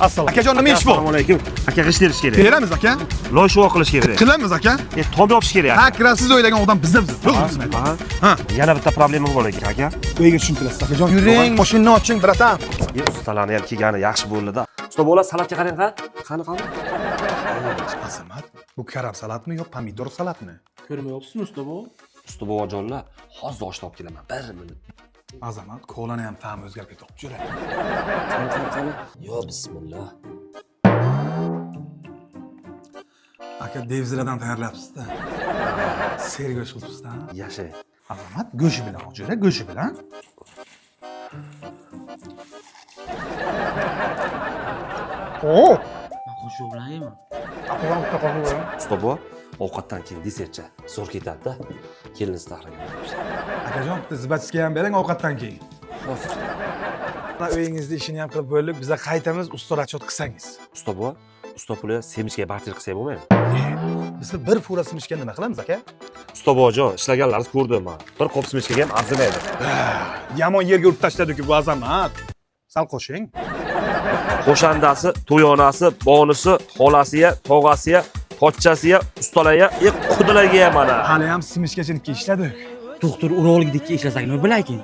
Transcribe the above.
Assalomu. Akajon, nima ish bu? Assalomu alaykum. Aka g'isht terish kerak. Beramiz aka. Loy shuvoq qilish kerak. Qilamiz aka. Tom yopish kerak. Ha, kirasiz o'ylagan odam bizda. To'g'risizmi? Ha. Yana bitta problema bor ekan aka. Uyga tushuntirasiz akajon. Yuring, mashinani oching, bratan. Ustalarni ham kelgani yaxshi bo'ldi-da. Usta bo'lar salatga qarang qa. Qani. Azamat, bu karam salatmi yo pomidor salatmi? Ko'rmayapsizmi usta bu? Usta bovajonlar, hozir osh topib kelaman. 1 minut. Azamat, kolani ham ta'mi o'zgarib ketib jura. Qani. Yo bismillah. Aka devziradan tayyorlayapsiz-da. Sergo'sh qilibsiz-da. Yashay. Azamat, go'shi bilan jura, go'shi bilan. Oo! Qo'shiq bilan yeyman. Usta bo, ovqatdan keyin desertcha zo'r ketadi-da. Keliniz taxriga. Akajon, bitta zibatskiga ham bering ovqatdan keyin. Hozir. Mana uyingizda ishini ham qilib bo'lib, biza qaytamiz, usta rachot qilsangiz. Usta bo, usta puli semichga barter qilsak bo'lmaydi? Bizni bir fura simishga nima qilamiz aka? Usta bovajon, ishlaganlarni ko'rdim men. Bir qop semichga ham arzimaydi. Yomon yerga urib tashladi-ku bu Azamat. Sal qo'shing. Qo'shandasi, to'yonasi, bonisi, xolasiga, tog'asiga, pochchasiga, ustalarga, qudilarga ham mana. Hali ham simishgachilikka ishladik. Doktor urologdagi ishlasak nima bilakin?